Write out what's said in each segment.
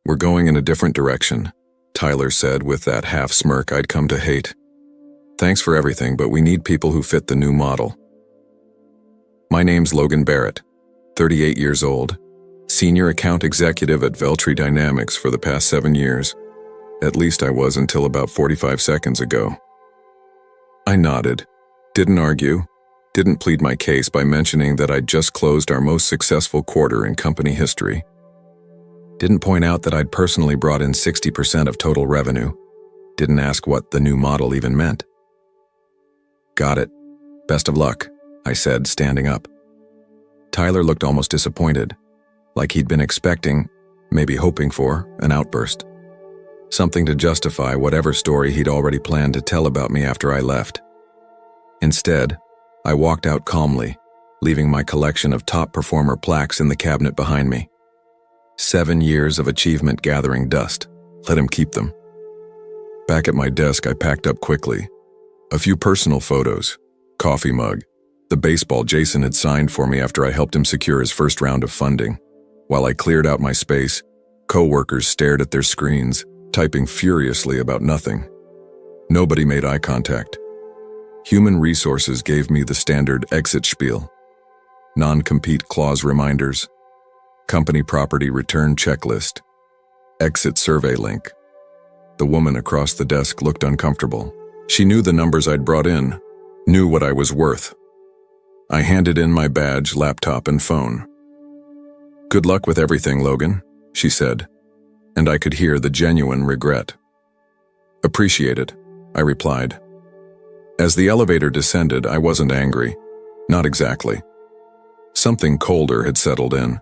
We're going in a different direction, Tyler said with that half smirk I'd come to hate. Thanks for everything, but we need people who fit the new model. My name's Logan Barrett, 38 years old, senior account executive at Veltri Dynamics for the past 7 years. At least I was until about 45 seconds ago. I nodded, didn't argue, didn't plead my case by mentioning that I'd just closed our most successful quarter in company history. Didn't point out that I'd personally brought in 60% of total revenue. Didn't ask what the new model even meant. Got it. Best of luck, I said, standing up. Tyler looked almost disappointed, like he'd been expecting, maybe hoping for, an outburst. Something to justify whatever story he'd already planned to tell about me after I left. Instead, I walked out calmly, leaving my collection of top performer plaques in the cabinet behind me. 7 years of achievement gathering dust. Let him keep them. Back at my desk, I packed up quickly. A few personal photos, coffee mug, the baseball Jason had signed for me after I helped him secure his first round of funding. While I cleared out my space, co-workers stared at their screens, typing furiously about nothing. Nobody made eye contact. Human Resources gave me the standard exit spiel. Non-compete clause reminders. Company property return checklist. Exit survey link. The woman across the desk looked uncomfortable. She knew the numbers I'd brought in, knew what I was worth. I handed in my badge, laptop, and phone. Good luck with everything, Logan, she said, and I could hear the genuine regret. Appreciate it, I replied. As the elevator descended, I wasn't angry. Not exactly. Something colder had settled in.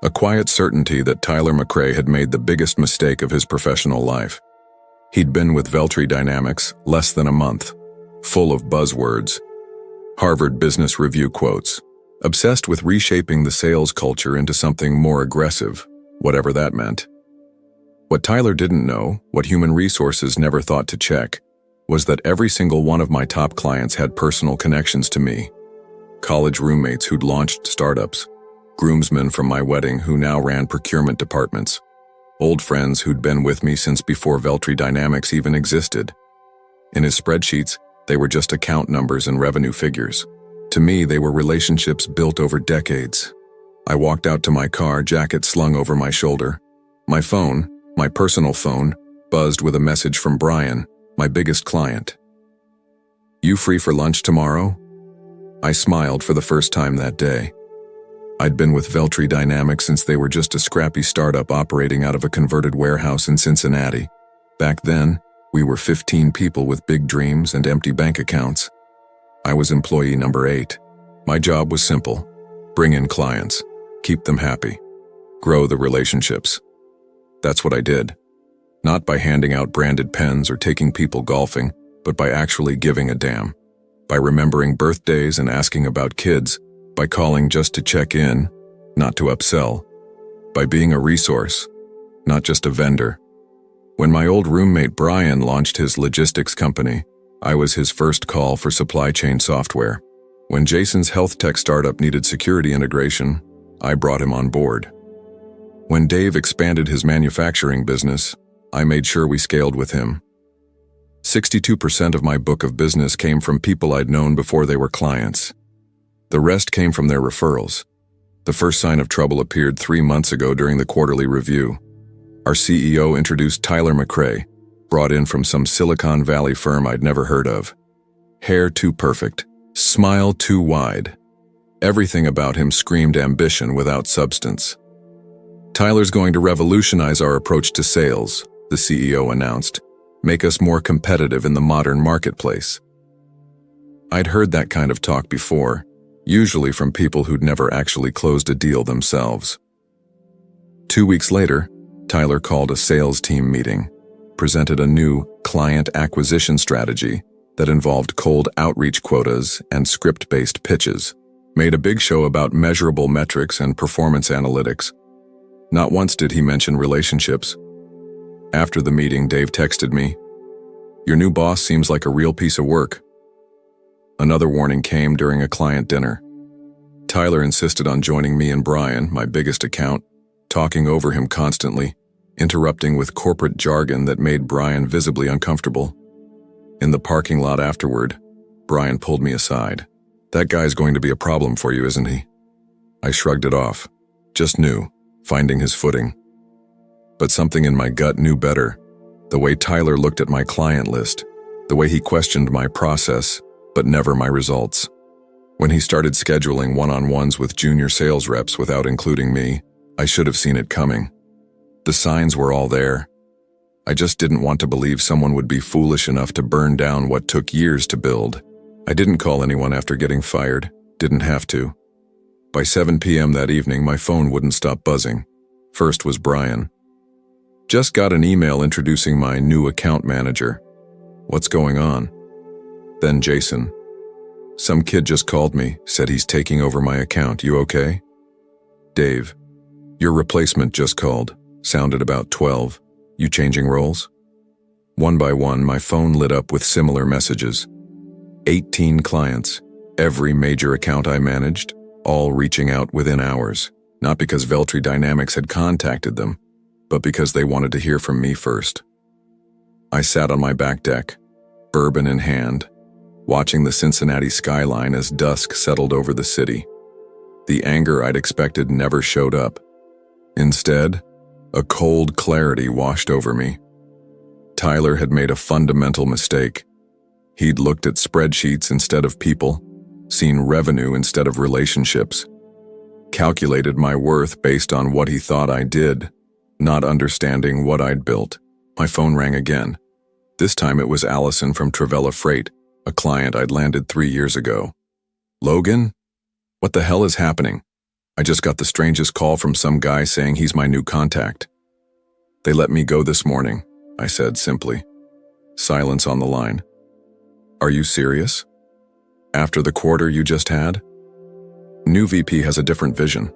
A quiet certainty that Tyler McRae had made the biggest mistake of his professional life. He'd been with Veltri Dynamics less than a month, full of buzzwords, Harvard Business Review quotes, obsessed with reshaping the sales culture into something more aggressive, whatever that meant. What Tyler didn't know, what Human Resources never thought to check, was that every single one of my top clients had personal connections to me. College roommates who'd launched startups, groomsmen from my wedding who now ran procurement departments, old friends who'd been with me since before Veltri Dynamics even existed. In his spreadsheets, they were just account numbers and revenue figures. To me, they were relationships built over decades. I walked out to my car, jacket slung over my shoulder. My phone, my personal phone, buzzed with a message from Brian, my biggest client. You free for lunch tomorrow? I smiled for the first time that day. I'd been with Veltri Dynamics since they were just a scrappy startup operating out of a converted warehouse in Cincinnati. Back then, we were 15 people with big dreams and empty bank accounts. I was employee number 8. My job was simple. Bring in clients, keep them happy, grow the relationships. That's what I did. Not by handing out branded pens or taking people golfing, but by actually giving a damn. By remembering birthdays and asking about kids. By calling just to check in, not to upsell. By being a resource, not just a vendor. When my old roommate Brian launched his logistics company, I was his first call for supply chain software. When Jason's health tech startup needed security integration, I brought him on board. When Dave expanded his manufacturing business, I made sure we scaled with him. 62% of my book of business came from people I'd known before they were clients. The rest came from their referrals. The first sign of trouble appeared 3 months ago during the quarterly review. Our CEO introduced Tyler McRae, brought in from some Silicon Valley firm I'd never heard of. Hair too perfect, smile too wide. Everything about him screamed ambition without substance. Tyler's going to revolutionize our approach to sales, the CEO announced, make us more competitive in the modern marketplace. I'd heard that kind of talk before, usually from people who'd never actually closed a deal themselves. 2 weeks later, Tyler called a sales team meeting, presented a new client acquisition strategy that involved cold outreach quotas and script-based pitches, made a big show about measurable metrics and performance analytics. Not once did he mention relationships. After the meeting, Dave texted me, "Your new boss seems like a real piece of work." Another warning came during a client dinner. Tyler insisted on joining me and Brian, my biggest account, talking over him constantly, interrupting with corporate jargon that made Brian visibly uncomfortable. In the parking lot afterward, Brian pulled me aside. "That guy's going to be a problem for you, isn't he?" I shrugged it off. Just knew, finding his footing. But something in my gut knew better. The way Tyler looked at my client list, the way he questioned my process, but never my results. When he started scheduling one-on-ones with junior sales reps without including me, I should have seen it coming. The signs were all there. I just didn't want to believe someone would be foolish enough to burn down what took years to build. I didn't call anyone after getting fired, didn't have to. By 7 p.m. that evening, my phone wouldn't stop buzzing. First was Brian. "Just got an email introducing my new account manager. What's going on?" Then Jason. "Some kid just called me, said he's taking over my account. You okay?" Dave. "Your replacement just called. Sounded about 12. You changing roles?" One by one, my phone lit up with similar messages. 18 clients, every major account I managed, all reaching out within hours. Not because Veltri Dynamics had contacted them, but because they wanted to hear from me first. I sat on my back deck, bourbon in hand, watching the Cincinnati skyline as dusk settled over the city. The anger I'd expected never showed up. Instead, a cold clarity washed over me. Tyler had made a fundamental mistake. He'd looked at spreadsheets instead of people, seen revenue instead of relationships, calculated my worth based on what he thought I did, not understanding what I'd built. My phone rang again. This time it was Allison from Travella Freight, a client I'd landed 3 years ago. "Logan? What the hell is happening? I just got the strangest call from some guy saying he's my new contact." "They let me go this morning," I said simply. Silence on the line. "Are you serious? After the quarter you just had?" "New VP has a different vision."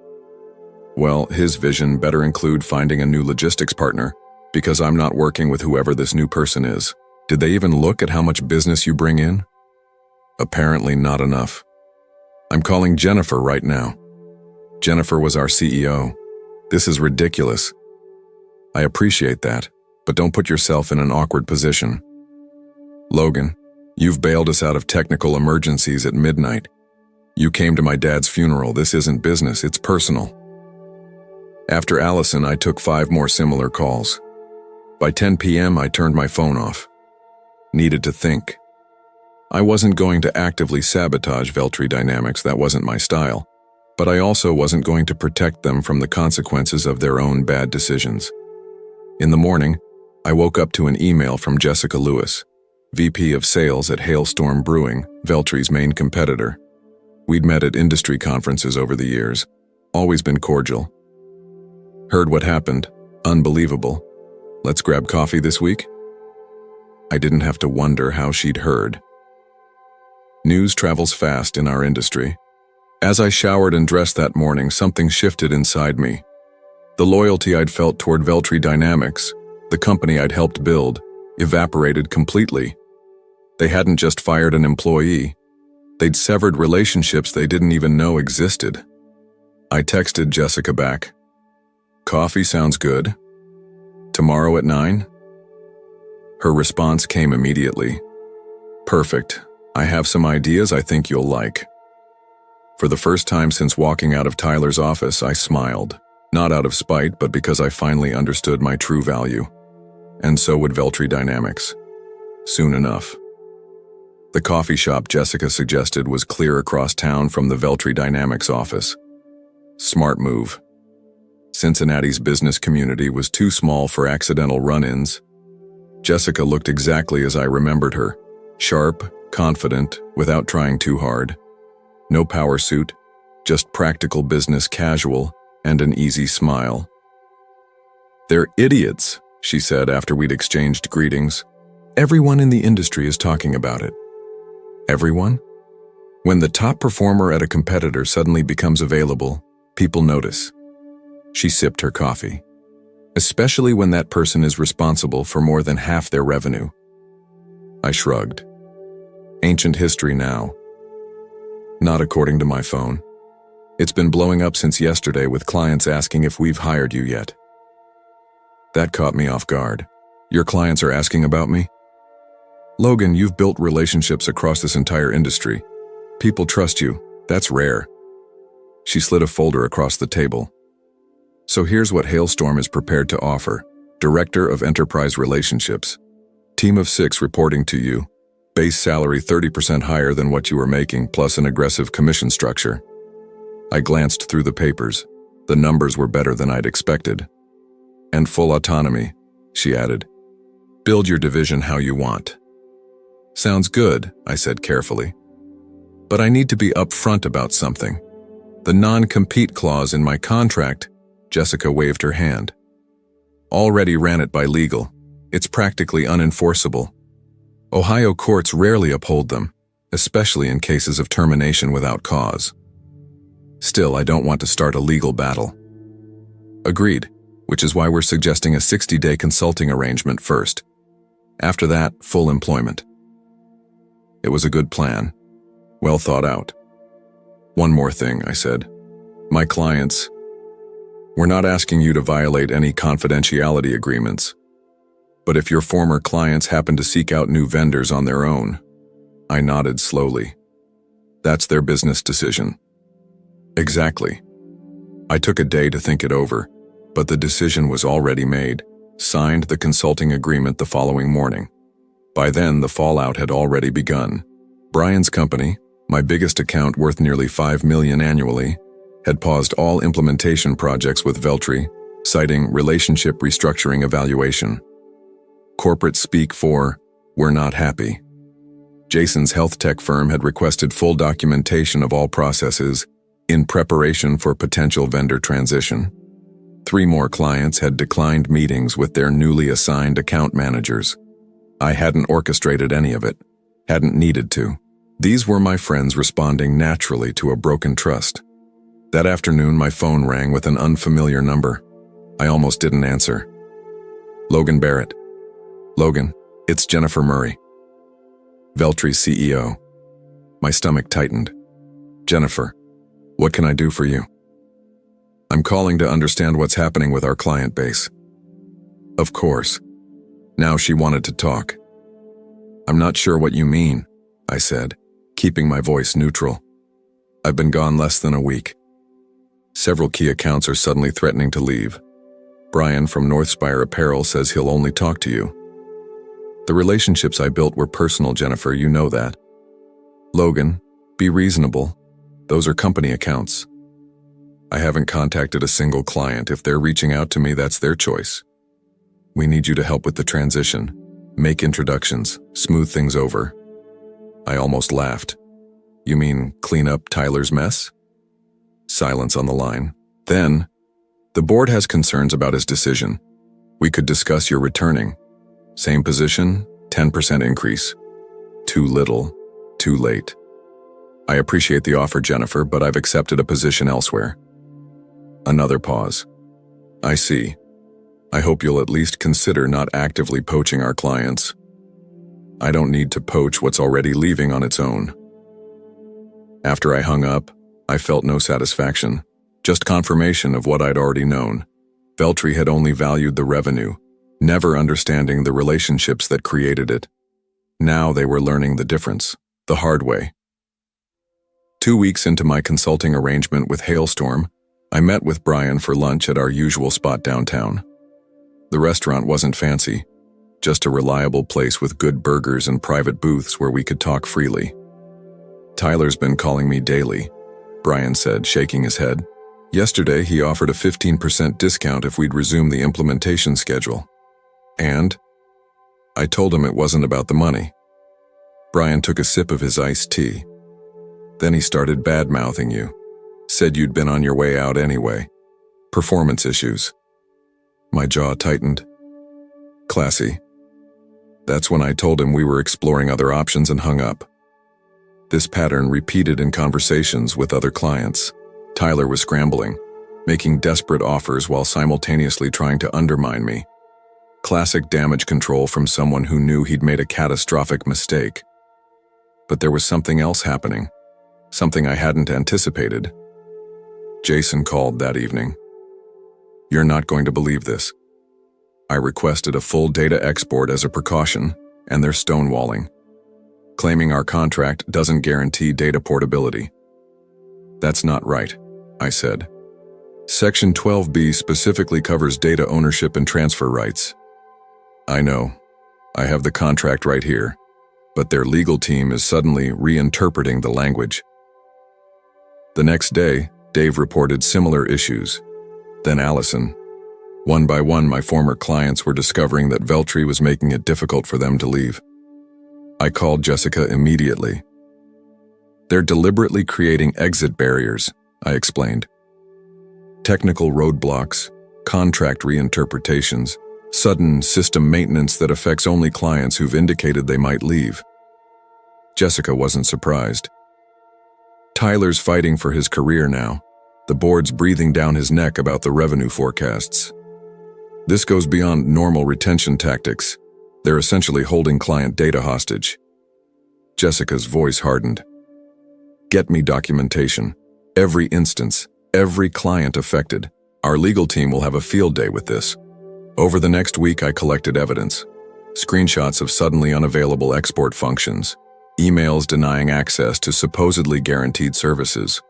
"Well, his vision better include finding a new logistics partner, because I'm not working with whoever this new person is. Did they even look at how much business you bring in?" "Apparently not enough. I'm calling Jennifer right now." Jennifer was our CEO. "This is ridiculous." "I appreciate that, but don't put yourself in an awkward position." "Logan, you've bailed us out of technical emergencies at midnight. You came to my dad's funeral. This isn't business, it's personal." After Allison, I took 5 more similar calls. By 10 p.m., I turned my phone off. Needed to think. I wasn't going to actively sabotage Veltri Dynamics, that wasn't my style. But I also wasn't going to protect them from the consequences of their own bad decisions. In the morning, I woke up to an email from Jessica Lewis, VP of Sales at Hailstorm Brewing, Veltri's main competitor. We'd met at industry conferences over the years, always been cordial. "Heard what happened. Unbelievable. Let's grab coffee this week?" I didn't have to wonder how she'd heard. News travels fast in our industry. As I showered and dressed that morning, something shifted inside me. The loyalty I'd felt toward Veltri Dynamics, the company I'd helped build, evaporated completely. They hadn't just fired an employee. They'd severed relationships they didn't even know existed. I texted Jessica back. "Coffee sounds good. Tomorrow at 9? Her response came immediately. "Perfect. I have some ideas I think you'll like." For the first time since walking out of Tyler's office, I smiled. Not out of spite, but because I finally understood my true value. And so would Veltri Dynamics. Soon enough. The coffee shop Jessica suggested was clear across town from the Veltri Dynamics office. Smart move. Cincinnati's business community was too small for accidental run-ins. Jessica looked exactly as I remembered her. Sharp, confident, without trying too hard. No power suit, just practical business casual and an easy smile. "They're idiots," she said after we'd exchanged greetings. "Everyone in the industry is talking about it." Everyone? When the top performer at a competitor suddenly becomes available, people notice. She sipped her coffee. Especially when that person is responsible for more than half their revenue. I shrugged. Ancient history now. Not according to my phone. It's been blowing up since yesterday with clients asking if we've hired you yet. That caught me off guard. Your clients are asking about me? Logan, you've built relationships across this entire industry. People trust you. That's rare. She slid a folder across the table. So here's what Hailstorm is prepared to offer. Director of Enterprise Relationships. Team of 6 reporting to you. Base salary 30% higher than what you were making, plus an aggressive commission structure. I glanced through the papers. The numbers were better than I'd expected. And full autonomy, she added. Build your division how you want. Sounds good, I said carefully. But I need to be upfront about something. The non-compete clause in my contract. Jessica waved her hand. Already ran it by legal. It's practically unenforceable. Ohio courts rarely uphold them, especially in cases of termination without cause. Still, I don't want to start a legal battle. Agreed, which is why we're suggesting a 60-day consulting arrangement first. After that, full employment. It was a good plan. Well thought out. One more thing, I said. My clients. We're not asking you to violate any confidentiality agreements. But if your former clients happen to seek out new vendors on their own, I nodded slowly. That's their business decision. Exactly. I took a day to think it over, but the decision was already made. Signed the consulting agreement the following morning. By then, the fallout had already begun. Brian's company, my biggest account worth nearly $5 million annually, had paused all implementation projects with Veltri, citing relationship restructuring evaluation. Corporate speak for, we're not happy. Jason's health tech firm had requested full documentation of all processes in preparation for potential vendor transition. 3 more clients had declined meetings with their newly assigned account managers. I hadn't orchestrated any of it, hadn't needed to. These were my friends responding naturally to a broken trust. That afternoon, my phone rang with an unfamiliar number. I almost didn't answer. Logan Barrett. Logan, it's Jennifer Murray. Veltri's CEO. My stomach tightened. Jennifer, what can I do for you? I'm calling to understand what's happening with our client base. Of course. Now she wanted to talk. I'm not sure what you mean, I said, keeping my voice neutral. I've been gone less than a week. Several key accounts are suddenly threatening to leave. Brian from Northspire Apparel says he'll only talk to you. The relationships I built were personal, Jennifer, you know that. Logan, be reasonable. Those are company accounts. I haven't contacted a single client. If they're reaching out to me, that's their choice. We need you to help with the transition. Make introductions, smooth things over. I almost laughed. You mean clean up Tyler's mess? Silence on the line. Then, the board has concerns about his decision. We could discuss your returning. Same position, 10% increase. Too little, too late. I appreciate the offer, Jennifer, but I've accepted a position elsewhere. Another pause. I see. I hope you'll at least consider not actively poaching our clients. I don't need to poach what's already leaving on its own. After I hung up, I felt no satisfaction, just confirmation of what I'd already known. Veltri had only valued the revenue, never understanding the relationships that created it. Now they were learning the difference, the hard way. 2 weeks into my consulting arrangement with Hailstorm, I met with Brian for lunch at our usual spot downtown. The restaurant wasn't fancy, just a reliable place with good burgers and private booths where we could talk freely. Tyler's been calling me daily, Brian said, shaking his head. Yesterday, he offered a 15% discount if we'd resume the implementation schedule. And I told him it wasn't about the money. Brian took a sip of his iced tea. Then he started bad-mouthing you. Said you'd been on your way out anyway. Performance issues. My jaw tightened. Classy. That's when I told him we were exploring other options and hung up. This pattern repeated in conversations with other clients. Tyler was scrambling, making desperate offers while simultaneously trying to undermine me. Classic damage control from someone who knew he'd made a catastrophic mistake. But there was something else happening, something I hadn't anticipated. Jason called that evening. You're not going to believe this. I requested a full data export as a precaution, and they're stonewalling, claiming our contract doesn't guarantee data portability. That's not right, I said. Section 12B specifically covers data ownership and transfer rights. I know. I have the contract right here, but their legal team is suddenly reinterpreting the language. The next day, Dave reported similar issues. Then Allison. One by one, my former clients were discovering that Veltri was making it difficult for them to leave. I called Jessica immediately. They're deliberately creating exit barriers, I explained. Technical roadblocks, contract reinterpretations, sudden system maintenance that affects only clients who've indicated they might leave. Jessica wasn't surprised. Tyler's fighting for his career now. The board's breathing down his neck about the revenue forecasts. This goes beyond normal retention tactics. They're essentially holding client data hostage. Jessica's voice hardened. Get me documentation. Every instance, every client affected. Our legal team will have a field day with this. Over the next week, I collected evidence. Screenshots of suddenly unavailable export functions, emails denying access to supposedly guaranteed services,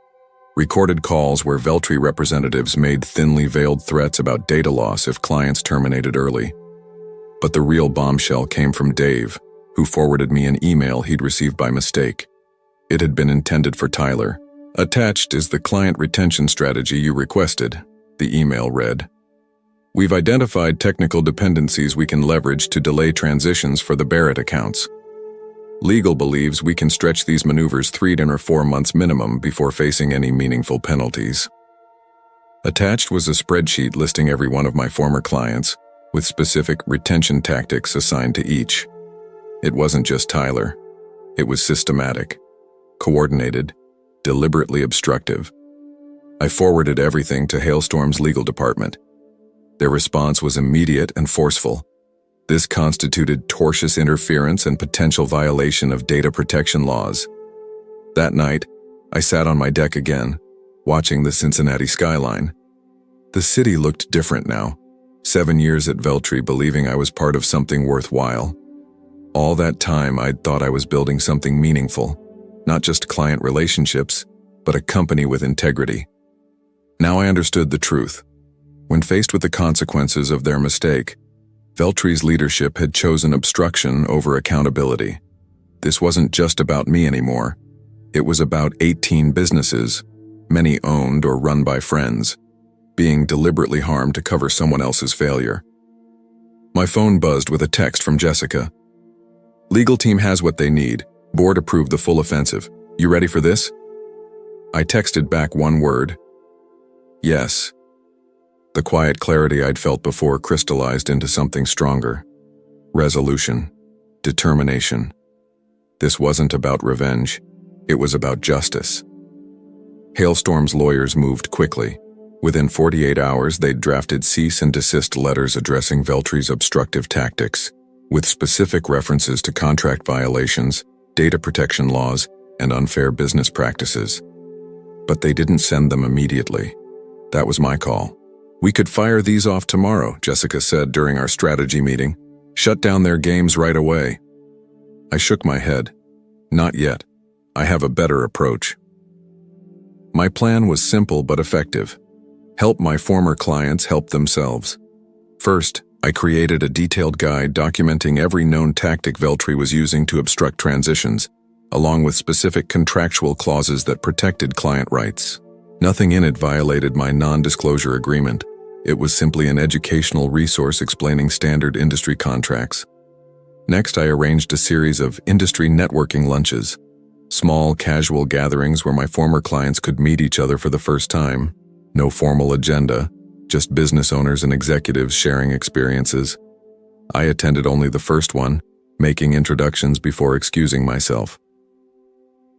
recorded calls where Veltri representatives made thinly veiled threats about data loss if clients terminated early. But the real bombshell came from Dave, who forwarded me an email he'd received by mistake. It had been intended for Tyler. Attached is the client retention strategy you requested, the email read. We've identified technical dependencies we can leverage to delay transitions for the Barrett accounts. Legal believes we can stretch these maneuvers 3 or 4 months minimum before facing any meaningful penalties. Attached was a spreadsheet listing every one of my former clients, with specific retention tactics assigned to each. It wasn't just Tyler. It was systematic, coordinated, deliberately obstructive. I forwarded everything to Hailstorm's legal department. Their response was immediate and forceful. This constituted tortious interference and potential violation of data protection laws. That night, I sat on my deck again, watching the Cincinnati skyline. The city looked different now. 7 years at Veltri, believing I was part of something worthwhile. All that time, I'd thought I was building something meaningful, not just client relationships, but a company with integrity. Now I understood the truth. When faced with the consequences of their mistake, Veltri's leadership had chosen obstruction over accountability. This wasn't just about me anymore. It was about 18 businesses, many owned or run by friends, being deliberately harmed to cover someone else's failure. My phone buzzed with a text from Jessica. Legal team has what they need. Board approved the full offensive. You ready for this? I texted back one word. Yes. The quiet clarity I'd felt before crystallized into something stronger. Resolution. Determination. This wasn't about revenge. It was about justice. Hailstorm's lawyers moved quickly. Within 48 hours, they'd drafted cease and desist letters addressing Veltri's obstructive tactics, with specific references to contract violations, data protection laws, and unfair business practices. But they didn't send them immediately. That was my call. We could fire these off tomorrow, Jessica said during our strategy meeting. Shut down their games right away. I shook my head. Not yet. I have a better approach. My plan was simple but effective. Help my former clients help themselves. First, I created a detailed guide documenting every known tactic Veltri was using to obstruct transitions, along with specific contractual clauses that protected client rights. Nothing in it violated my non-disclosure agreement. It was simply an educational resource explaining standard industry contracts. Next, I arranged a series of industry networking lunches, small, casual gatherings where my former clients could meet each other for the first time. No formal agenda, just business owners and executives sharing experiences. I attended only the first one, making introductions before excusing myself.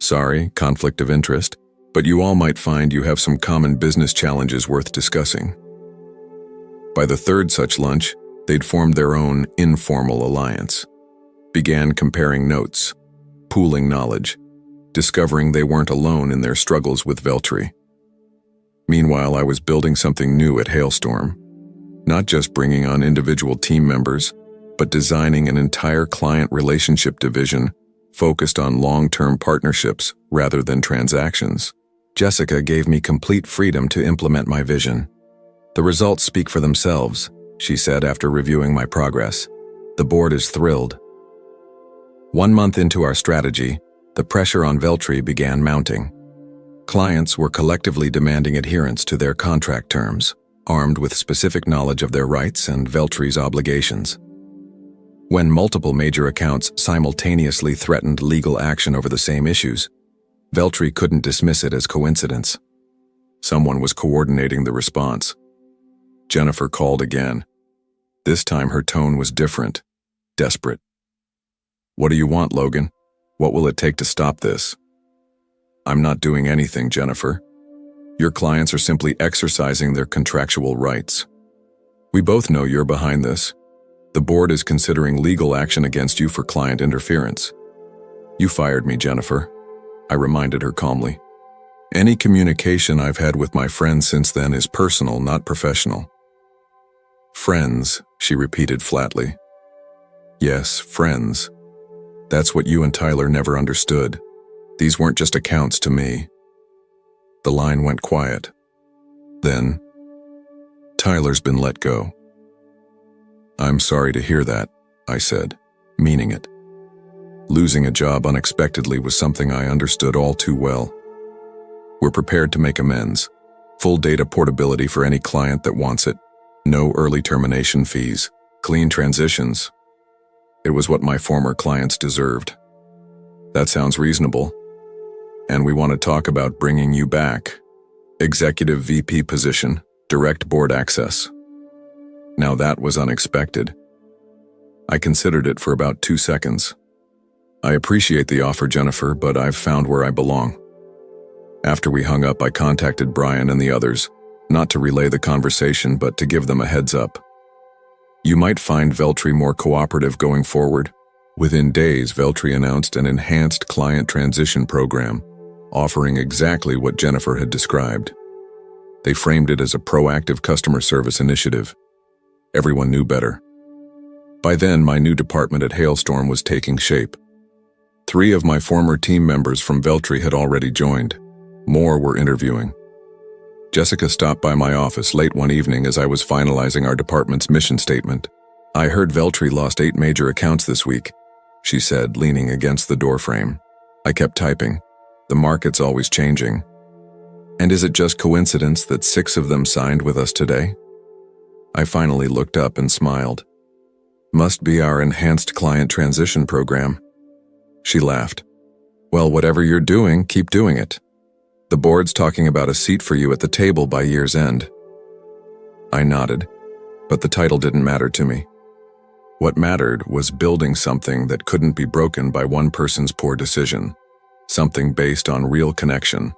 Sorry, conflict of interest, but you all might find you have some common business challenges worth discussing. By the third such lunch, they'd formed their own informal alliance, began comparing notes, pooling knowledge, discovering they weren't alone in their struggles with Veltri. Meanwhile, I was building something new at Hailstorm. Not just bringing on individual team members, but designing an entire client relationship division focused on long-term partnerships rather than transactions. Jessica gave me complete freedom to implement my vision. "The results speak for themselves," she said after reviewing my progress. "The board is thrilled." 1 month into our strategy, the pressure on Veltri began mounting. Clients were collectively demanding adherence to their contract terms, armed with specific knowledge of their rights and Veltri's obligations. When multiple major accounts simultaneously threatened legal action over the same issues, Veltri couldn't dismiss it as coincidence. Someone was coordinating the response. Jennifer called again. This time her tone was different, desperate. "What do you want, Logan? What will it take to stop this?" "I'm not doing anything, Jennifer. Your clients are simply exercising their contractual rights. We both know you're behind this. The board is considering legal action against you for client interference." "You fired me, Jennifer," I reminded her calmly. "Any communication I've had with my friends since then is personal, not professional." "Friends," she repeated flatly. "Yes, friends. That's what you and Tyler never understood. These weren't just accounts to me." The line went quiet. Then, "Tyler's been let go." "I'm sorry to hear that," I said, meaning it. Losing a job unexpectedly was something I understood all too well. "We're prepared to make amends. Full data portability for any client that wants it. No early termination fees. Clean transitions." It was what my former clients deserved. "That sounds reasonable. And we want to talk about bringing you back. Executive VP position, direct board access." Now that was unexpected. I considered it for about 2 seconds. "I appreciate the offer, Jennifer, but I've found where I belong." After we hung up, I contacted Brian and the others, not to relay the conversation, but to give them a heads up. "You might find Veltri more cooperative going forward." Within days, Veltri announced an enhanced client transition program, offering exactly what Jennifer had described. They framed it as a proactive customer service initiative. Everyone knew better. By then, my new department at Hailstorm was taking shape. 3 of my former team members from Veltri had already joined. More were interviewing. Jessica stopped by my office late one evening as I was finalizing our department's mission statement. "I heard Veltri lost 8 major accounts this week," she said, leaning against the doorframe. I kept typing. The market's always changing. "And is it just coincidence that 6 of them signed with us today?" I finally looked up and smiled. "Must be our enhanced client transition program." She laughed. "Well, whatever you're doing, keep doing it. The board's talking about a seat for you at the table by year's end." I nodded, but the title didn't matter to me. What mattered was building something that couldn't be broken by one person's poor decision, something based on real connection.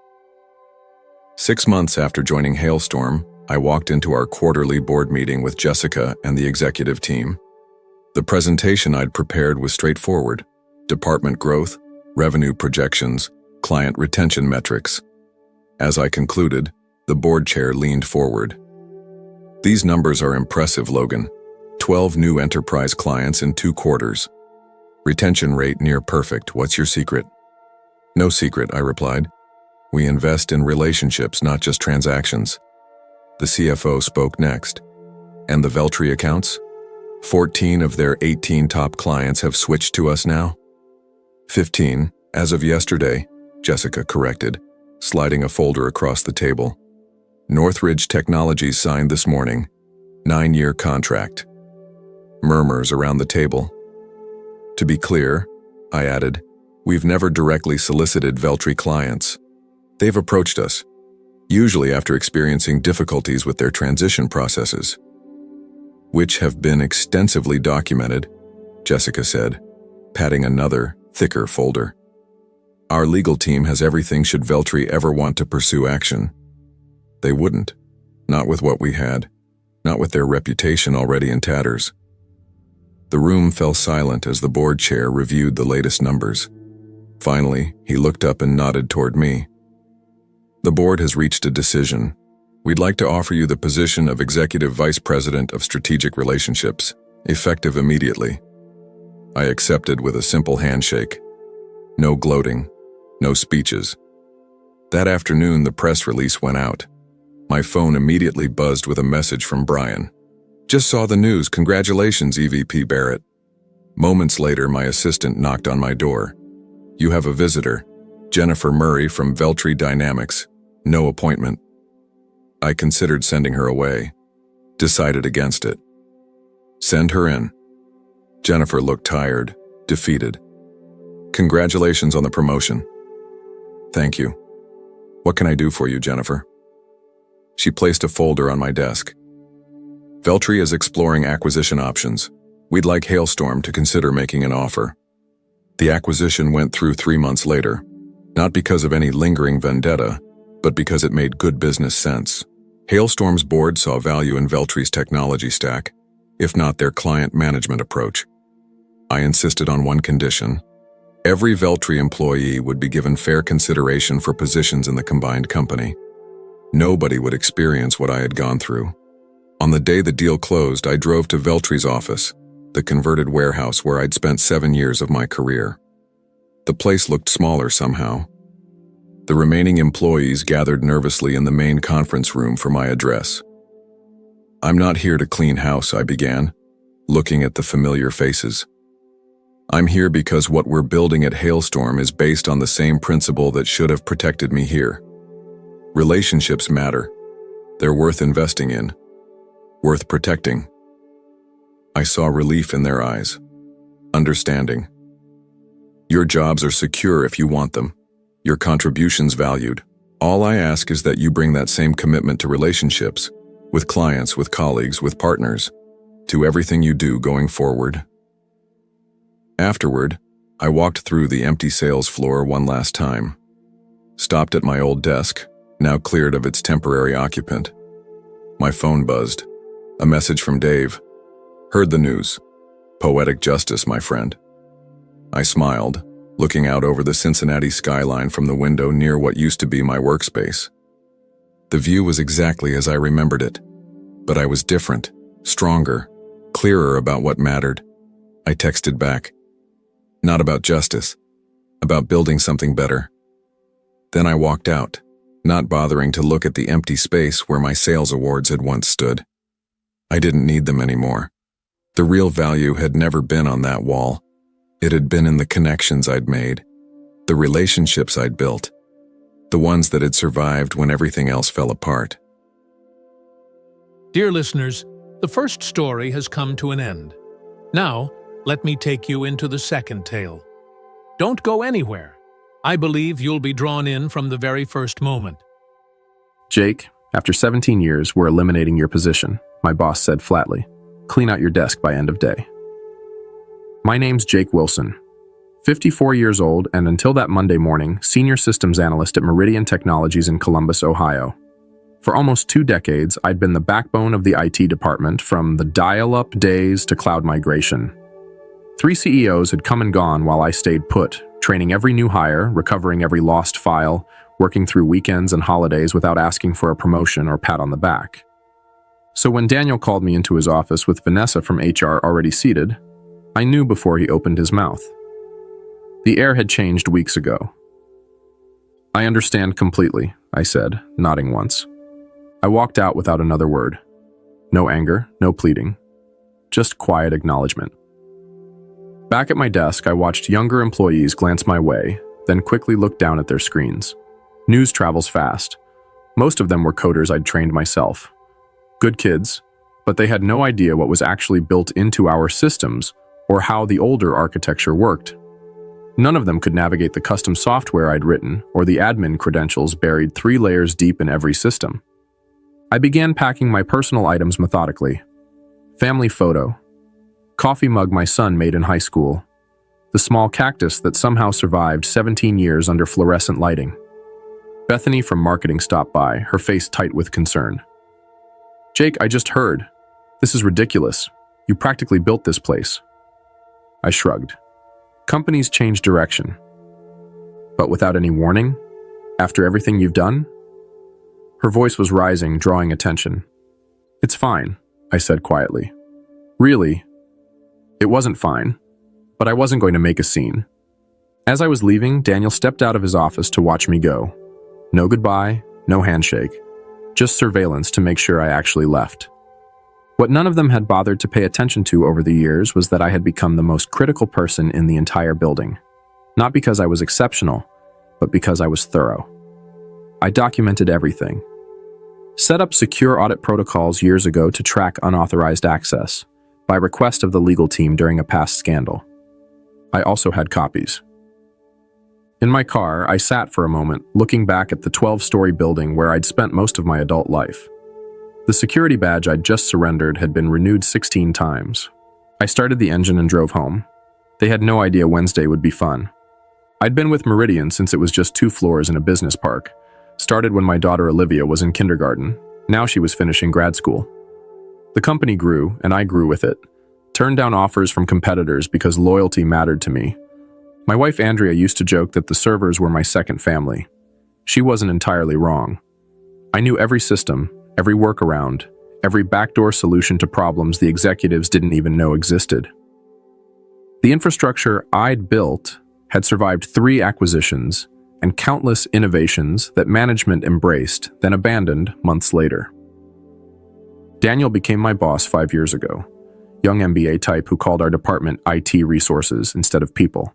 6 months after joining Hailstorm, I walked into our quarterly board meeting with Jessica and the executive team. The presentation I'd prepared was straightforward: department growth, revenue projections, client retention metrics. As I concluded, the board chair leaned forward. "These numbers are impressive, Logan. 12 new enterprise clients in 2 quarters. Retention rate near perfect. What's your secret?" "No secret," I replied. "We invest in relationships, not just transactions." The CFO spoke next. "And the Veltri accounts? 14 of their 18 top clients have switched to us now?" 15, as of yesterday," Jessica corrected, sliding a folder across the table. "Northridge Technologies signed this morning. 9-year contract." Murmurs around the table. "To be clear," I added, "we've never directly solicited Veltri clients. They've approached us, usually after experiencing difficulties with their transition processes." "Which have been extensively documented," Jessica said, patting another, thicker folder. "Our legal team has everything should Veltri ever want to pursue action." They wouldn't. Not with what we had. Not with their reputation already in tatters. The room fell silent as the board chair reviewed the latest numbers. Finally, he looked up and nodded toward me. "The board has reached a decision. We'd like to offer you the position of Executive Vice President of Strategic Relationships, effective immediately. I accepted with a simple handshake. No gloating, no speeches. That afternoon, the press release went out. My phone immediately buzzed with a message from Brian. Just saw the news, congratulations, EVP Barrett. Moments later, my assistant knocked on my door. You have a visitor, Jennifer Murray from Veltri Dynamics. No appointment. I considered sending her away. Decided against it. Send her in. Jennifer looked tired, defeated. Congratulations on the promotion. Thank you. What can I do for you, Jennifer? She placed a folder on my desk. Veltri is exploring acquisition options. We'd like Hailstorm to consider making an offer. The acquisition went through 3 months later, not because of any lingering vendetta, but because it made good business sense. Hailstorm's board saw value in Veltri's technology stack, if not their client management approach. I insisted on one condition. Every Veltri employee would be given fair consideration for positions in the combined company. Nobody would experience what I had gone through. On the day the deal closed, I drove to Veltri's office, the converted warehouse where I'd spent 7 years of my career. The place looked smaller somehow. The remaining employees gathered nervously in the main conference room for my address. I'm not here to clean house, I began, looking at the familiar faces. I'm here because what we're building at Hailstorm is based on the same principle that should have protected me here. Relationships matter. They're worth investing in, worth protecting. I saw relief in their eyes. Understanding. Your jobs are secure if you want them. Your contributions valued. All I ask is that you bring that same commitment to relationships, with clients, with colleagues, with partners, to everything you do going forward. Afterward, I walked through the empty sales floor one last time. Stopped at my old desk, now cleared of its temporary occupant. My phone buzzed. A message from Dave. Heard the news. Poetic justice, my friend. I smiled, looking out over the Cincinnati skyline from the window near what used to be my workspace. The view was exactly as I remembered it, but I was different, stronger, clearer about what mattered. I texted back. Not about justice, about building something better. Then I walked out, not bothering to look at the empty space where my sales awards had once stood. I didn't need them anymore. The real value had never been on that wall. It had been in the connections I'd made, the relationships I'd built, the ones that had survived when everything else fell apart. Dear listeners, the first story has come to an end. Now, let me take you into the second tale. Don't go anywhere. I believe you'll be drawn in from the very first moment. Jake, after 17 years, we're eliminating your position, my boss said flatly. Clean out your desk by end of day. My name's Jake Wilson, 54 years old, and until that Monday morning, senior systems analyst at Meridian Technologies in Columbus, Ohio. For almost 2 decades, I'd been the backbone of the IT department, from the dial-up days to cloud migration. 3 CEOs had come and gone while I stayed put, training every new hire, recovering every lost file, working through weekends and holidays without asking for a promotion or pat on the back. So when Daniel called me into his office with Vanessa from HR already seated, I knew before he opened his mouth. The air had changed weeks ago. I understand completely, I said, nodding once. I walked out without another word. No anger, no pleading, just quiet acknowledgement. Back at my desk, I watched younger employees glance my way, then quickly looked down at their screens. News travels fast. Most of them were coders I'd trained myself. Good kids, but they had no idea what was actually built into our systems or how the older architecture worked. None of them could navigate the custom software I'd written or the admin credentials buried 3 layers deep in every system. I began packing my personal items methodically. Family photo, coffee mug my son made in high school, the small cactus that somehow survived 17 years under fluorescent lighting. Bethany from marketing stopped by, her face tight with concern. Jake, I just heard. This is ridiculous. You practically built this place. I shrugged. Companies change direction. But without any warning? After everything you've done? Her voice was rising, drawing attention. "It's fine," I said quietly. Really, it wasn't fine, but I wasn't going to make a scene. As I was leaving, Daniel stepped out of his office to watch me go. No goodbye, no handshake, just surveillance to make sure I actually left. What none of them had bothered to pay attention to over the years was that I had become the most critical person in the entire building. Not because I was exceptional, but because I was thorough. I documented everything. Set up secure audit protocols years ago to track unauthorized access, by request of the legal team during a past scandal. I also had copies. In my car, I sat for a moment, looking back at the 12-story building where I'd spent most of my adult life. The security badge I'd just surrendered had been renewed 16 times. I started the engine and drove home. They had no idea Wednesday would be fun. I'd been with Meridian since it was just 2 floors in a business park. Started when my daughter Olivia was in kindergarten. Now she was finishing grad school. The company grew, and I grew with it. Turned down offers from competitors because loyalty mattered to me. My wife Andrea used to joke that the servers were my second family. She wasn't entirely wrong. I knew every system, every workaround, every backdoor solution to problems the executives didn't even know existed. The infrastructure I'd built had survived 3 acquisitions and countless innovations that management embraced, then abandoned months later. Daniel became my boss 5 years ago. Young MBA type who called our department IT resources instead of people.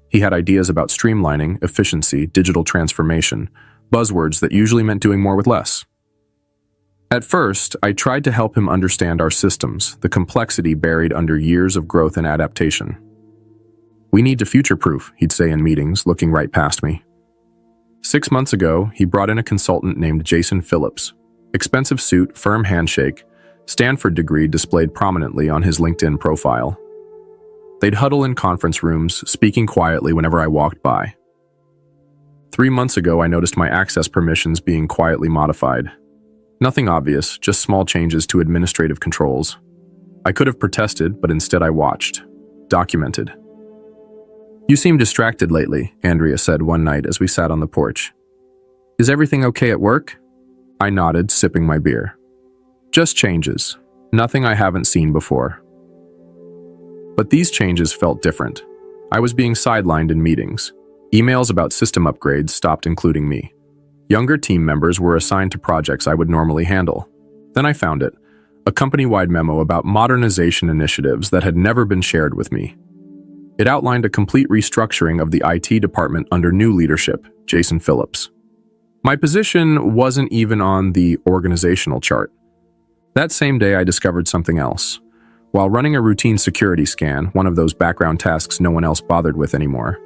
He had ideas about streamlining, efficiency, digital transformation, buzzwords that usually meant doing more with less. At first, I tried to help him understand our systems, the complexity buried under years of growth and adaptation. "We need to future-proof," he'd say in meetings, looking right past me. 6 months ago, he brought in a consultant named Jason Phillips. Expensive suit, firm handshake, Stanford degree displayed prominently on his LinkedIn profile. They'd huddle in conference rooms, speaking quietly whenever I walked by. 3 months ago, I noticed my access permissions being quietly modified. Nothing obvious, just small changes to administrative controls. I could have protested, but instead I watched. Documented. "You seem distracted lately," Andrea said one night as we sat on the porch. "Is everything okay at work?" I nodded, sipping my beer. "Just changes. Nothing I haven't seen before." But these changes felt different. I was being sidelined in meetings. Emails about system upgrades stopped including me. Younger team members were assigned to projects I would normally handle. Then I found it, a company-wide memo about modernization initiatives that had never been shared with me. It outlined a complete restructuring of the IT department under new leadership, Jason Phillips. My position wasn't even on the organizational chart. That same day, I discovered something else. While running a routine security scan, one of those background tasks no one else bothered with anymore,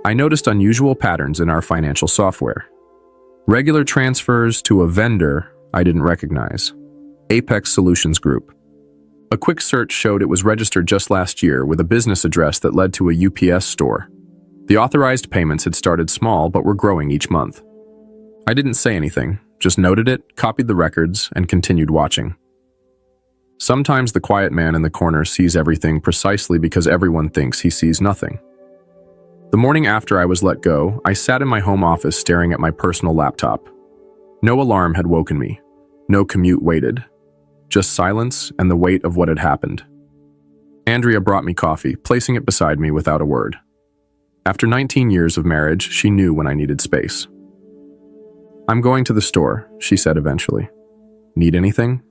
I noticed unusual patterns in our financial software. Regular transfers to a vendor I didn't recognize. Apex Solutions Group. A quick search showed it was registered just last year with a business address that led to a UPS store. The authorized payments had started small but were growing each month. I didn't say anything, just noted it, copied the records, and continued watching. Sometimes the quiet man in the corner sees everything precisely because everyone thinks he sees nothing. The morning after I was let go, I sat in my home office staring at my personal laptop. No alarm had woken me. No commute waited. Just silence and the weight of what had happened. Andrea brought me coffee, placing it beside me without a word. After 19 years of marriage, she knew when I needed space. "I'm going to the store," she said eventually. "Need anything?"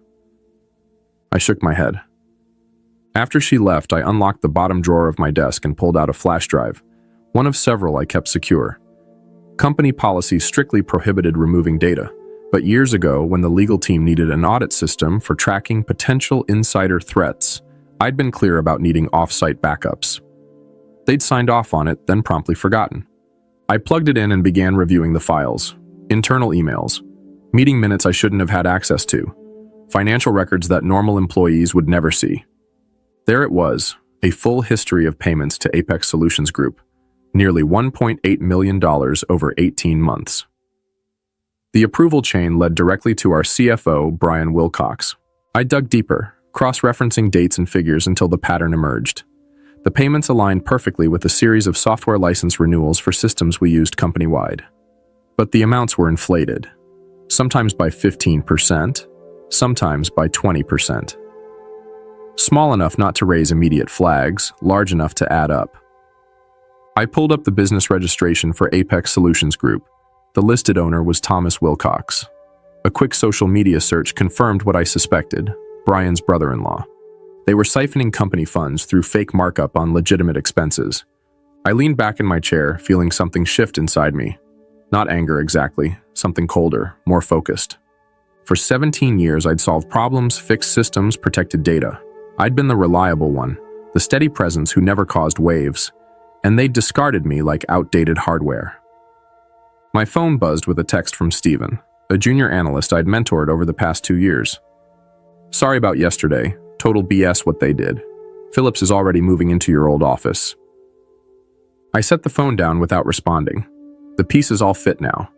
I shook my head. After she left, I unlocked the bottom drawer of my desk and pulled out a flash drive, one of several I kept secure. Company policy strictly prohibited removing data, but years ago, when the legal team needed an audit system for tracking potential insider threats, I'd been clear about needing off-site backups. They'd signed off on it, then promptly forgotten. I plugged it in and began reviewing the files. Internal emails, meeting minutes I shouldn't have had access to, financial records that normal employees would never see. There it was, a full history of payments to Apex Solutions Group, nearly $1.8 million over 18 months. The approval chain led directly to our CFO, Brian Wilcox. I dug deeper, cross-referencing dates and figures until the pattern emerged. The payments aligned perfectly with a series of software license renewals for systems we used company-wide. But the amounts were inflated. sometimes by 15%, sometimes by 20%. Small enough not to raise immediate flags, large enough to add up. I pulled up the business registration for Apex Solutions Group. The listed owner was Thomas Wilcox. A quick social media search confirmed what I suspected: Brian's brother-in-law. They were siphoning company funds through fake markup on legitimate expenses. I leaned back in my chair, feeling something shift inside me. Not anger exactly, something colder, more focused. For 17 years, I'd solved problems, fixed systems, protected data. I'd been the reliable one, the steady presence who never caused waves, and they'd discarded me like outdated hardware. My phone buzzed with a text from Steven, a junior analyst I'd mentored over the past 2 years. Sorry about yesterday. Total BS what they did. Phillips is already moving into your old office. I set the phone down without responding. The pieces all fit now.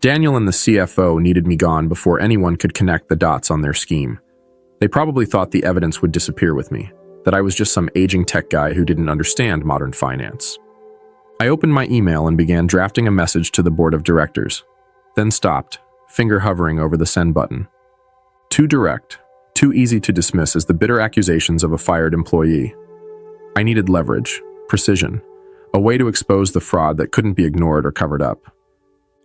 Daniel and the CFO needed me gone before anyone could connect the dots on their scheme. They probably thought the evidence would disappear with me, that I was just some aging tech guy who didn't understand modern finance. I opened my email and began drafting a message to the board of directors, then stopped, finger hovering over the send button. Too direct, too easy to dismiss as the bitter accusations of a fired employee. I needed leverage, precision, a way to expose the fraud that couldn't be ignored or covered up.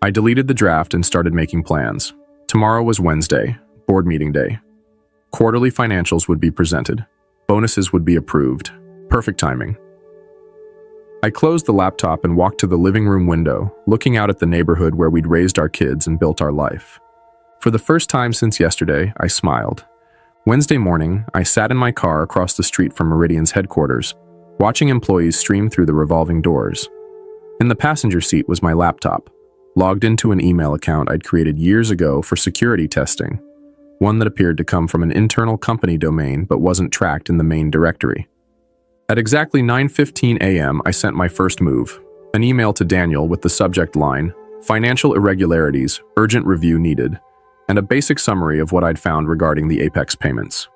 I deleted the draft and started making plans. Tomorrow was Wednesday, board meeting day. Quarterly financials would be presented. Bonuses would be approved. Perfect timing. I closed the laptop and walked to the living room window, looking out at the neighborhood where we'd raised our kids and built our life. For the first time since yesterday, I smiled. Wednesday morning, I sat in my car across the street from Meridian's headquarters, watching employees stream through the revolving doors. In the passenger seat was my laptop, logged into an email account I'd created years ago for security testing, one that appeared to come from an internal company domain but wasn't tracked in the main directory. At exactly 9:15 a.m., I sent my first move, an email to Daniel with the subject line, "Financial irregularities, urgent review needed," and a basic summary of what I'd found regarding the Apex payments.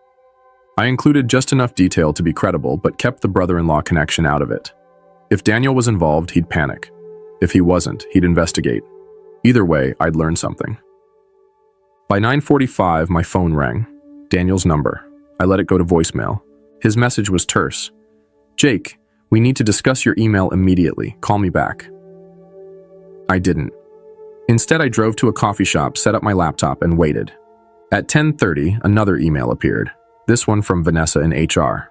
I included just enough detail to be credible, but kept the brother-in-law connection out of it. If Daniel was involved, he'd panic. If he wasn't, he'd investigate. Either way, I'd learn something. By 9:45, my phone rang. Daniel's number. I let it go to voicemail. His message was terse. "Jake, we need to discuss your email immediately. Call me back." I didn't. Instead, I drove to a coffee shop, set up my laptop, and waited. At 10:30, another email appeared, this one from Vanessa in HR.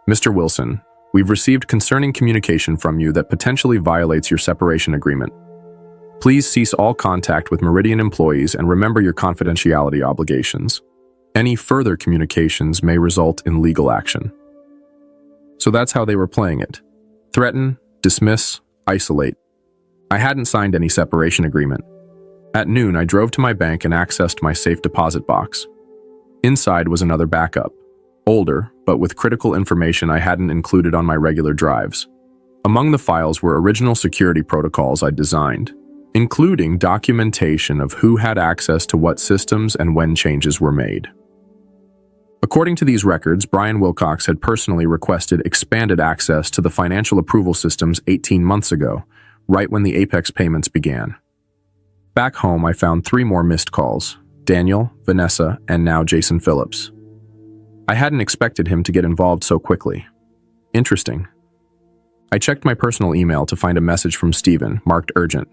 "Mr. Wilson, we've received concerning communication from you that potentially violates your separation agreement. Please cease all contact with Meridian employees and remember your confidentiality obligations. Any further communications may result in legal action." So that's how they were playing it. Threaten, dismiss, isolate. I hadn't signed any separation agreement. At noon, I drove to my bank and accessed my safe deposit box. Inside was another backup, older, but with critical information I hadn't included on my regular drives. Among the files were original security protocols I'd designed, including documentation of who had access to what systems and when changes were made. According to these records, Brian Wilcox had personally requested expanded access to the financial approval systems 18 months ago, right when the Apex payments began. Back home, I found 3 more missed calls: Daniel, Vanessa, and now Jason Phillips. I hadn't expected him to get involved so quickly. Interesting. I checked my personal email to find a message from Steven, marked urgent.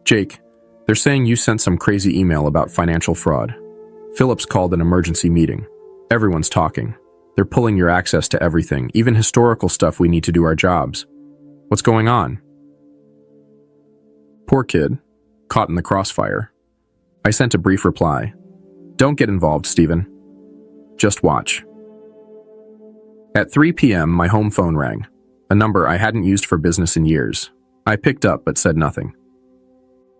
"Jake, they're saying you sent some crazy email about financial fraud. Phillips called an emergency meeting. Everyone's talking. They're pulling your access to everything, even historical stuff we need to do our jobs. What's going on?" Poor kid, caught in the crossfire. I sent a brief reply. "Don't get involved, Steven. Just watch." At 3 p.m., my home phone rang, a number I hadn't used for business in years. I picked up but said nothing.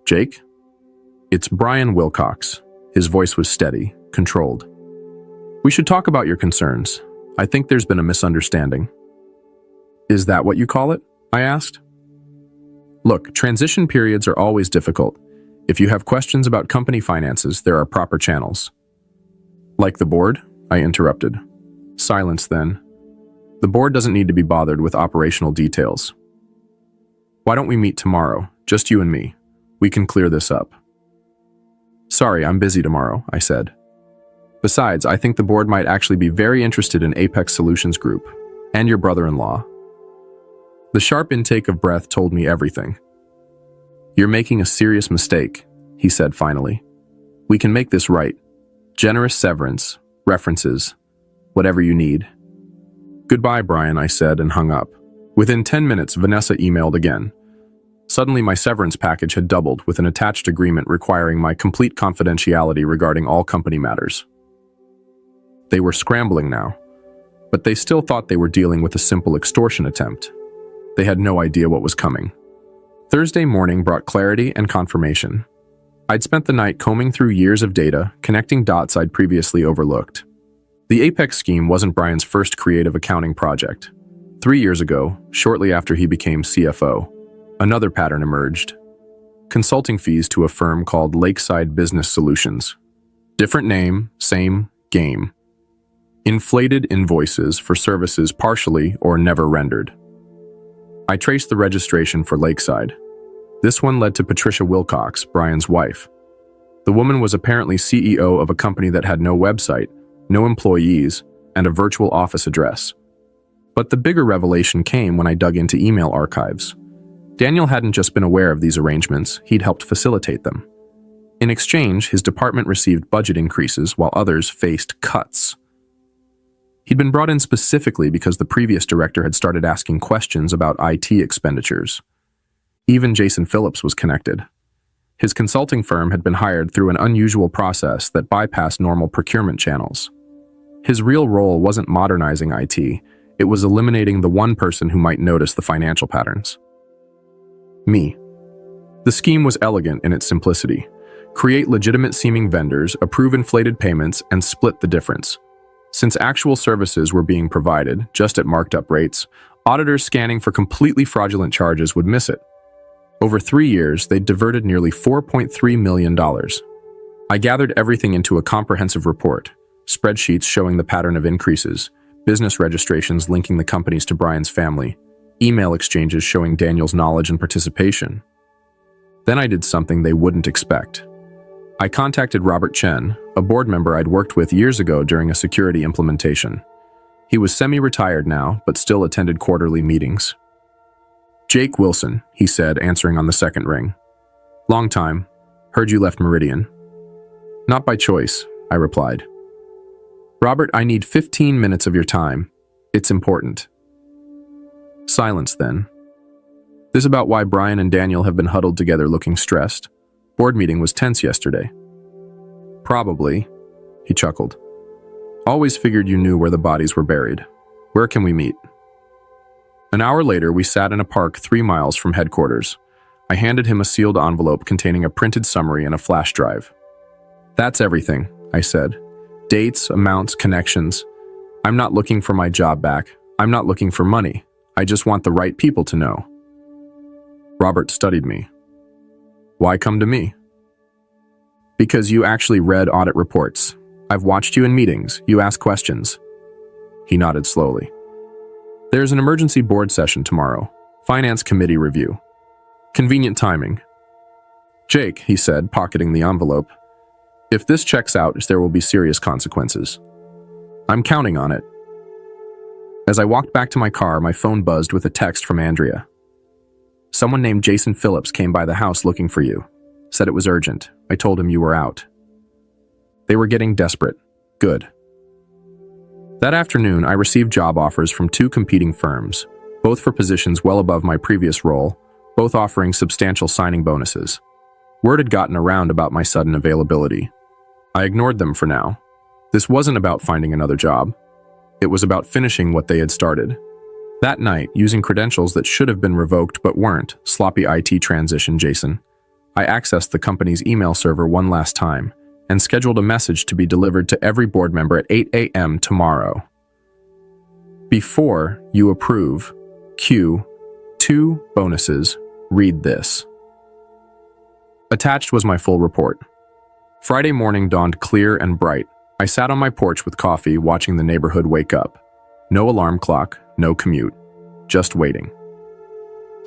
"Jake?" "It's Brian Wilcox." His voice was steady, controlled. "We should talk about your concerns. I think there's been a misunderstanding." "Is that what you call it?" I asked. "Look, transition periods are always difficult. If you have questions about company finances, there are proper channels." "Like the board?" I interrupted. Silence then. "The board doesn't need to be bothered with operational details." "Why don't we meet tomorrow, just you and me? We can clear this up." Sorry, I'm busy tomorrow, I said. Besides, I think the board might actually be very interested in Apex Solutions Group and your brother-in-law. The sharp intake of breath told me everything. You're making a serious mistake, he said finally. We can make this right. Generous severance, references, whatever you need. Goodbye, Brian, I said and hung up. Within 10 minutes, Vanessa emailed again. Suddenly, my severance package had doubled with an attached agreement requiring my complete confidentiality regarding all company matters. They were scrambling now, but they still thought they were dealing with a simple extortion attempt. They had no idea what was coming. Thursday morning brought clarity and confirmation. I'd spent the night combing through years of data, connecting dots I'd previously overlooked. The Apex scheme wasn't Brian's first creative accounting project. 3 years ago, shortly after he became CFO, another pattern emerged. Consulting fees to a firm called Lakeside Business Solutions. Different name, same game. Inflated invoices for services partially or never rendered. I traced the registration for Lakeside. This one led to Patricia Wilcox, Brian's wife. The woman was apparently CEO of a company that had no website, no employees, and a virtual office address. But the bigger revelation came when I dug into email archives. Daniel hadn't just been aware of these arrangements, he'd helped facilitate them. In exchange, his department received budget increases while others faced cuts. He'd been brought in specifically because the previous director had started asking questions about IT expenditures. Even Jason Phillips was connected. His consulting firm had been hired through an unusual process that bypassed normal procurement channels. His real role wasn't modernizing IT, it was eliminating the one person who might notice the financial patterns. Me. The scheme was elegant in its simplicity. Create legitimate-seeming vendors, approve inflated payments, and split the difference. Since actual services were being provided, just at marked-up rates, auditors scanning for completely fraudulent charges would miss it. Over 3 years, they'd diverted nearly $4.3 million. I gathered everything into a comprehensive report, spreadsheets showing the pattern of increases, business registrations linking the companies to Brian's family, email exchanges showing Daniel's knowledge and participation. Then I did something they wouldn't expect. I contacted Robert Chen, a board member I'd worked with years ago during a security implementation. He was semi-retired now, but still attended quarterly meetings. Jake Wilson, he said, answering on the second ring. Long time. Heard you left Meridian. Not by choice, I replied. Robert, I need 15 minutes of your time. It's important. Silence then. This about why Brian and Daniel have been huddled together looking stressed. Board meeting was tense yesterday. Probably, he chuckled. Always figured you knew where the bodies were buried. Where can we meet? An hour later, we sat in a park 3 miles from headquarters. I handed him a sealed envelope containing a printed summary and a flash drive. That's everything, I said. Dates, amounts, connections. I'm not looking for my job back. I'm not looking for money. I just want the right people to know. Robert studied me. Why come to me? Because you actually read audit reports. I've watched you in meetings. You ask questions. He nodded slowly. There's an emergency board session tomorrow. Finance committee review. Convenient timing. Jake, he said, pocketing the envelope. If this checks out, there will be serious consequences. I'm counting on it. As I walked back to my car, my phone buzzed with a text from Andrea. Someone named Jason Phillips came by the house looking for you. Said it was urgent. I told him you were out. They were getting desperate. Good. That afternoon, I received job offers from 2 competing firms, both for positions well above my previous role, both offering substantial signing bonuses. Word had gotten around about my sudden availability. I ignored them for now. This wasn't about finding another job. It was about finishing what they had started. That night, using credentials that should have been revoked but weren't, sloppy IT transition, Jason, I accessed the company's email server one last time and scheduled a message to be delivered to every board member at 8 a.m. tomorrow. Before you approve, Q, 2 bonuses, read this. Attached was my full report. Friday morning dawned clear and bright. I sat on my porch with coffee, watching the neighborhood wake up. No alarm clock, no commute, just waiting.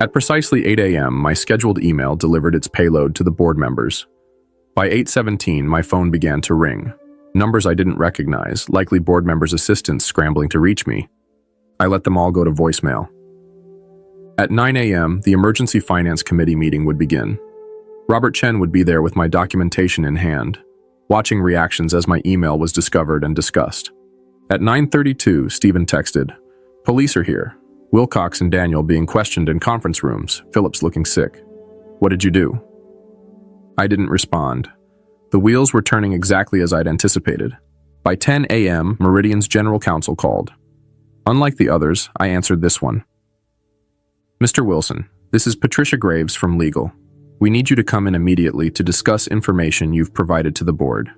At precisely 8 a.m., my scheduled email delivered its payload to the board members. By 8:17, my phone began to ring. Numbers I didn't recognize, likely board members' assistants scrambling to reach me. I let them all go to voicemail. At 9 a.m., the Emergency Finance Committee meeting would begin. Robert Chen would be there with my documentation in hand, watching reactions as my email was discovered and discussed. At 9:32, Stephen texted, "Police are here. Wilcox and Daniel being questioned in conference rooms, Phillips looking sick. What did you do?" I didn't respond. The wheels were turning exactly as I'd anticipated. By 10 a.m., Meridian's general counsel called. Unlike the others, I answered this one. "Mr. Wilson, this is Patricia Graves from Legal. We need you to come in immediately to discuss information you've provided to the board."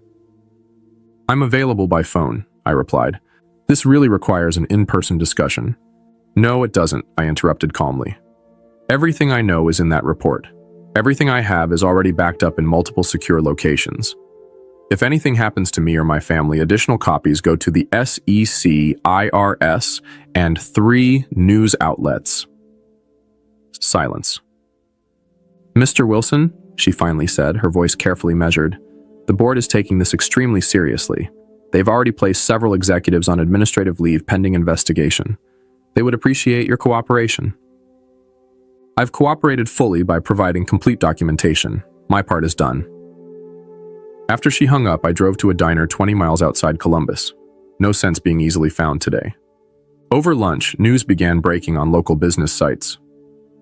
"I'm available by phone," I replied. "This really requires an in-person discussion." "No, it doesn't," I interrupted calmly. "Everything I know is in that report. Everything I have is already backed up in multiple secure locations. If anything happens to me or my family, additional copies go to the SEC, IRS, and 3 news outlets." Silence. "Mr. Wilson," she finally said, her voice carefully measured, "the board is taking this extremely seriously. They've already placed several executives on administrative leave pending investigation. They would appreciate your cooperation." "I've cooperated fully by providing complete documentation. My part is done." After she hung up, I drove to a diner 20 miles outside Columbus. No sense being easily found today. Over lunch, news began breaking on local business sites.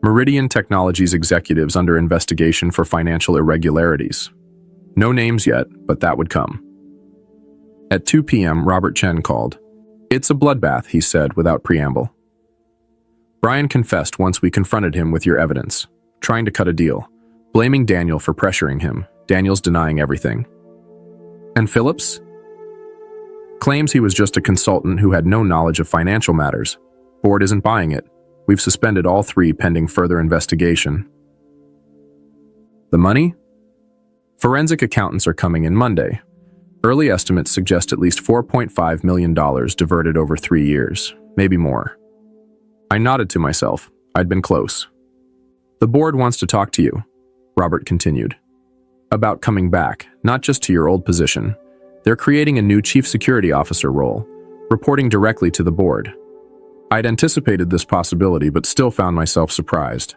Meridian Technologies executives under investigation for financial irregularities. No names yet, but that would come. At 2 p.m., Robert Chen called. "It's a bloodbath," he said without preamble. "Brian confessed once we confronted him with your evidence, trying to cut a deal, blaming Daniel for pressuring him. Daniel's denying everything." "And Phillips?" "Claims he was just a consultant who had no knowledge of financial matters. Board isn't buying it. We've suspended all 3 pending further investigation." "The money?" "Forensic accountants are coming in Monday. Early estimates suggest at least $4.5 million diverted over 3 years, maybe more." I nodded to myself. I'd been close. "The board wants to talk to you," Robert continued. "About coming back, not just to your old position. They're creating a new chief security officer role, reporting directly to the board." I'd anticipated this possibility, but still found myself surprised.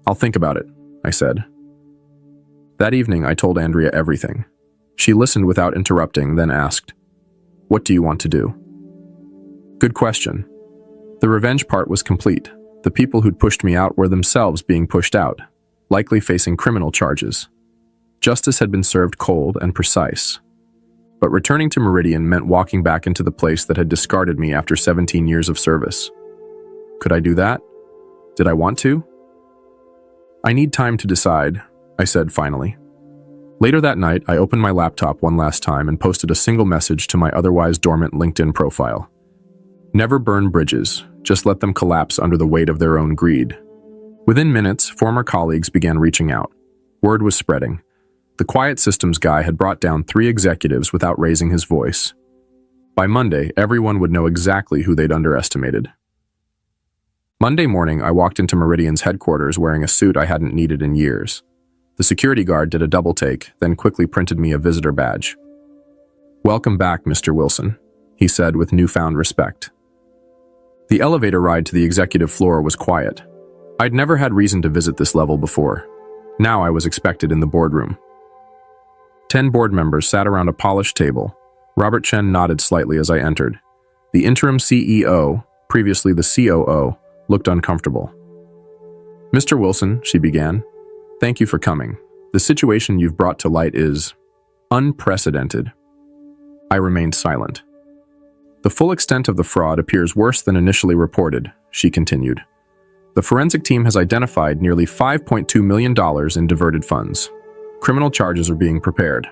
"I'll think about it," I said. That evening, I told Andrea everything. She listened without interrupting, then asked, "What do you want to do?" "Good question." The revenge part was complete. The people who'd pushed me out were themselves being pushed out, likely facing criminal charges. Justice had been served cold and precise. But returning to Meridian meant walking back into the place that had discarded me after 17 years of service. Could I do that? Did I want to? "I need time to decide," I said finally. Later that night, I opened my laptop one last time and posted a single message to my otherwise dormant LinkedIn profile. Never burn bridges, just let them collapse under the weight of their own greed. Within minutes, former colleagues began reaching out. Word was spreading. The quiet systems guy had brought down 3 executives without raising his voice. By Monday, everyone would know exactly who they'd underestimated. Monday morning, I walked into Meridian's headquarters wearing a suit I hadn't needed in years. The security guard did a double take, then quickly printed me a visitor badge. "Welcome back, Mr. Wilson," he said with newfound respect. The elevator ride to the executive floor was quiet. I'd never had reason to visit this level before. Now I was expected in the boardroom. 10 board members sat around a polished table. Robert Chen nodded slightly as I entered. The interim CEO, previously the COO, looked uncomfortable. "Mr. Wilson," she began, "thank you for coming. The situation you've brought to light is unprecedented." I remained silent. "The full extent of the fraud appears worse than initially reported," she continued. "The forensic team has identified nearly $5.2 million in diverted funds. Criminal charges are being prepared."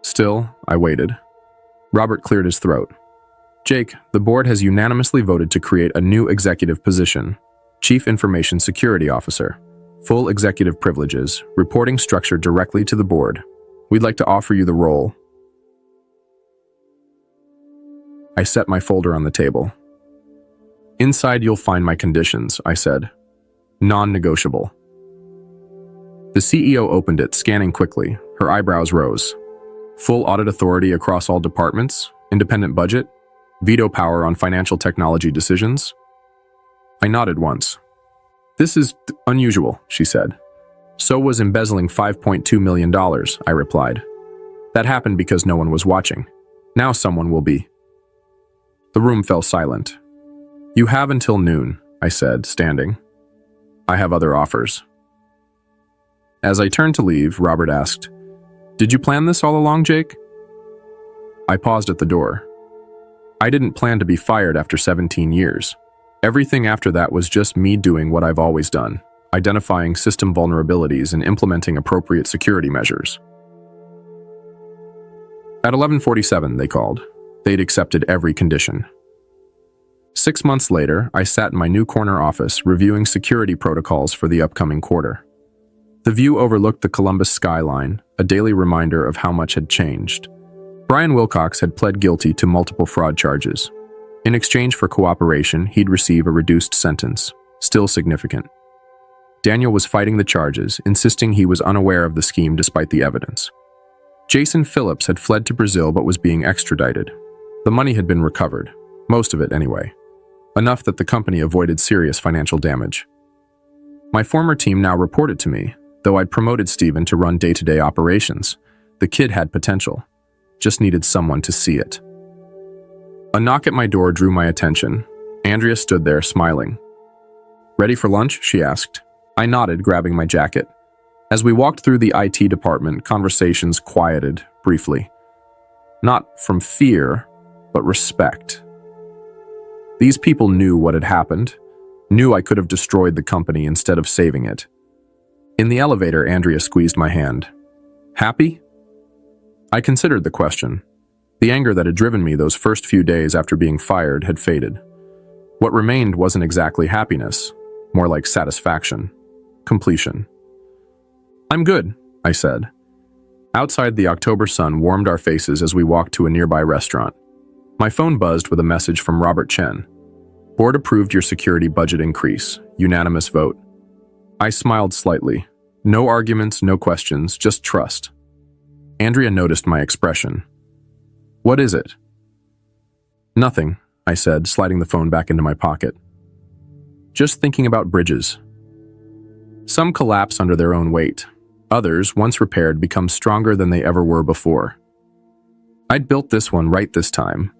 Still, I waited. Robert cleared his throat. "Jake, the board has unanimously voted to create a new executive position, Chief Information Security Officer. Full executive privileges, reporting structure directly to the board. We'd like to offer you the role." I set my folder on the table. "Inside you'll find my conditions," I said. "Non-negotiable." The CEO opened it, scanning quickly. Her eyebrows rose. Full audit authority across all departments, independent budget, veto power on financial technology decisions. I nodded once. This is unusual, she said. So was embezzling $5.2 million, I replied. That happened because no one was watching. Now someone will be. The room fell silent. You have until noon, I said, standing. I have other offers. As I turned to leave, Robert asked, Did you plan this all along, Jake? I paused at the door. I didn't plan to be fired after 17 years. Everything after that was just me doing what I've always done, identifying system vulnerabilities and implementing appropriate security measures. At 11:47, they called. They'd accepted every condition. 6 months later, I sat in my new corner office reviewing security protocols for the upcoming quarter. The view overlooked the Columbus skyline, a daily reminder of how much had changed. Brian Wilcox had pled guilty to multiple fraud charges. In exchange for cooperation, he'd receive a reduced sentence, still significant. Daniel was fighting the charges, insisting he was unaware of the scheme despite the evidence. Jason Phillips had fled to Brazil but was being extradited. The money had been recovered, most of it anyway. Enough that the company avoided serious financial damage. My former team now reported to me, though I'd promoted Steven to run day-to-day operations. The kid had potential, just needed someone to see it. A knock at my door drew my attention. Andrea stood there, smiling. Ready for lunch? She asked. I nodded, grabbing my jacket. As we walked through the IT department, conversations quieted briefly. Not from fear, but respect. These people knew what had happened, knew I could have destroyed the company instead of saving it. In the elevator, Andrea squeezed my hand. Happy? I considered the question. The anger that had driven me those first few days after being fired had faded. What remained wasn't exactly happiness, more like satisfaction, completion. I'm good, I said. Outside, the October sun warmed our faces as we walked to a nearby restaurant. My phone buzzed with a message from Robert Chen. Board approved your security budget increase. Unanimous vote. I smiled slightly. No arguments, no questions, just trust. Andrea noticed my expression. What is it? Nothing, I said, sliding the phone back into my pocket. Just thinking about bridges. Some collapse under their own weight. Others, once repaired, become stronger than they ever were before. I'd built this one right this time,